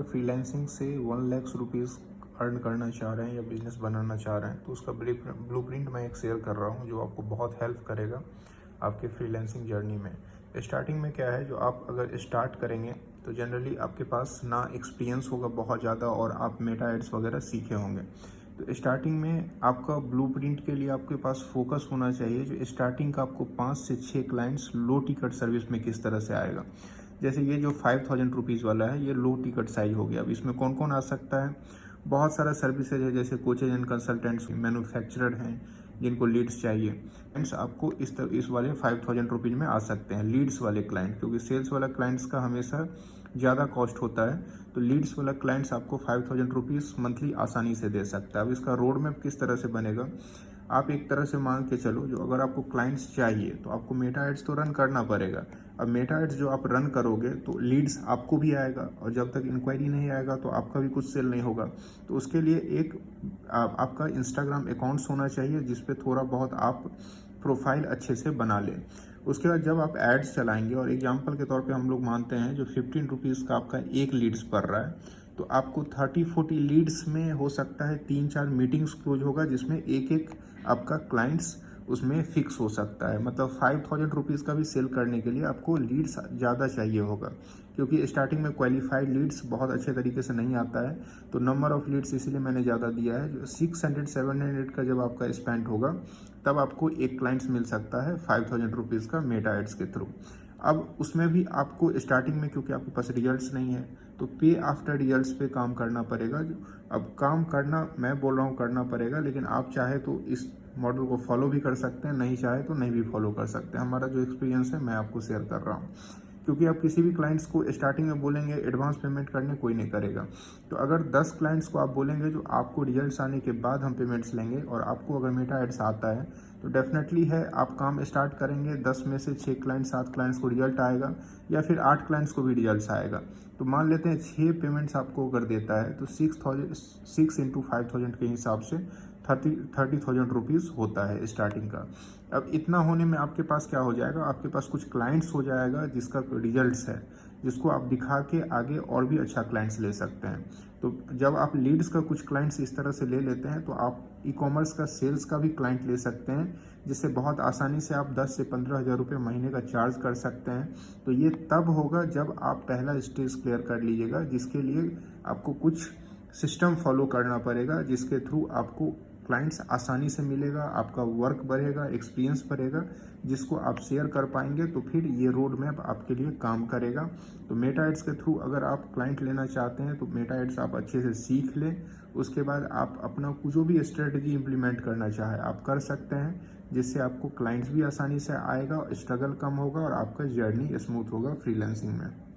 Freelancing से 1 lakh rupees earn करना चाह रहे हैं या बिजनेस बनाना चाह रहे हैं तो उसका ब्लूप्रिंट मैं एक शेयर कर रहा हूँ जो आपको बहुत हेल्प करेगा आपके फ्रीलांसिंग जर्नी में। स्टार्टिंग में क्या है, जो आप अगर स्टार्ट करेंगे तो जनरली आपके पास ना एक्सपीरियंस होगा बहुत ज़्यादा और आप मेटा एड्स वगैरह सीखे होंगे। तो स्टार्टिंग में आपका ब्लूप्रिंट के लिए आपके पास फोकस होना चाहिए जो स्टार्टिंग का आपको 5 से 6 क्लाइंट्स लो टिकट सर्विस में किस तरह से आएगा। जैसे ये जो 5000 रुपीज़ वाला है ये लो टिकट साइज हो गया। अब इसमें कौन कौन आ सकता है, बहुत सारा सर्विसेज है जैसे कोचेज एंड कंसल्टेंट्स, मैन्युफैक्चरर हैं जिनको लीड्स चाहिए। क्लाइंट्स आपको इस वाले 5000 रुपीज़ में आ सकते हैं, लीड्स वाले क्लाइंट, क्योंकि सेल्स वाला क्लाइंट्स का हमेशा ज़्यादा कॉस्ट होता है। तो लीड्स वाला क्लाइंट्स आपको 5000 रुपीज़ मंथली आसानी से दे सकता है। अब इसका रोड मैप किस तरह से बनेगा, आप एक तरह से मान के चलो, जो अगर आपको क्लाइंट्स चाहिए तो आपको मेटा एड्स तो रन करना पड़ेगा। अब मेटा एड्स जो आप रन करोगे तो लीड्स आपको भी आएगा और जब तक इंक्वायरी नहीं आएगा तो आपका भी कुछ सेल नहीं होगा। तो उसके लिए एक आपका इंस्टाग्राम अकाउंट्स होना चाहिए जिस पे थोड़ा बहुत आप प्रोफाइल अच्छे से बना लें। उसके बाद जब आप एड्स चलाएंगे, और एग्जांपल के तौर पे हम लोग मानते हैं जो 15 रुपीज़ का आपका एक लीड्स पड़ रहा है, तो आपको 30-40 लीड्स में हो सकता है 3-4 मीटिंग्स क्लोज होगा जिसमें एक एक आपका क्लाइंट्स उसमें फिक्स हो सकता है। मतलब 5000 रुपीज़ का भी सेल करने के लिए आपको लीड्स ज़्यादा चाहिए होगा, क्योंकि स्टार्टिंग में क्वालिफाइड लीड्स बहुत अच्छे तरीके से नहीं आता है। तो नंबर ऑफ़ लीड्स इसीलिए मैंने ज़्यादा दिया है। जो 600-700 का जब आपका स्पेंड होगा तब आपको एक क्लाइंट्स मिल सकता है 5000 रुपीज़ का मेटा एड्स के थ्रू। अब उसमें भी आपको स्टार्टिंग में, क्योंकि आपके पास रिजल्ट्स नहीं है, तो पे आफ्टर रिजल्ट्स पे काम करना पड़ेगा। अब काम करना मैं बोल रहा हूँ करना पड़ेगा, लेकिन आप चाहे तो इस मॉडल को फॉलो भी कर सकते हैं, नहीं चाहे तो नहीं भी फॉलो कर सकते हैं। हमारा जो एक्सपीरियंस है मैं आपको शेयर कर रहा हूँ, क्योंकि आप किसी भी क्लाइंट्स को स्टार्टिंग में बोलेंगे एडवांस पेमेंट करने, कोई नहीं करेगा। तो अगर 10 क्लाइंट्स को आप बोलेंगे जो आपको रिजल्ट्स आने के बाद हम पेमेंट्स लेंगे, और आपको अगर मेटा एड्स आता है तो डेफिनेटली है आप काम स्टार्ट करेंगे, 10 में से 6 क्लाइंट्स 7 क्लाइंट्स को रिजल्ट आएगा या फिर 8 क्लाइंट्स को भी रिजल्ट आएगा। तो मान लेते हैं 6 पेमेंट्स आपको अगर देता है तो 6 इंटू 5000 के हिसाब से 30,000 रुपीज़ होता है स्टार्टिंग का। अब इतना होने में आपके पास क्या हो जाएगा, आपके पास कुछ क्लाइंट्स हो जाएगा जिसका रिजल्ट्स है, जिसको आप दिखा के आगे और भी अच्छा क्लाइंट्स ले सकते हैं। तो जब आप लीड्स का कुछ क्लाइंट्स इस तरह से ले लेते हैं तो आप ई कॉमर्स का सेल्स का भी क्लाइंट ले सकते हैं, जिससे बहुत आसानी से आप 10 से 15,000 रुपये महीने का चार्ज कर सकते हैं। तो ये तब होगा जब आप पहला स्टेज क्लियर कर लीजिएगा, जिसके लिए आपको कुछ सिस्टम फॉलो करना पड़ेगा, जिसके थ्रू आपको क्लाइंट्स आसानी से मिलेगा, आपका वर्क बढ़ेगा, एक्सपीरियंस बढ़ेगा, जिसको आप शेयर कर पाएंगे। तो फिर ये रोड मैप आपके लिए काम करेगा। तो मेटा एड्स के थ्रू अगर आप क्लाइंट लेना चाहते हैं तो मेटा एड्स आप अच्छे से सीख लें। उसके बाद आप अपना जो भी स्ट्रेटजी इम्प्लीमेंट करना चाहे आप कर सकते हैं, जिससे आपको क्लाइंट्स भी आसानी से आएगा, स्ट्रगल कम होगा और आपका जर्नी स्मूथ होगा फ्रीलांसिंग में।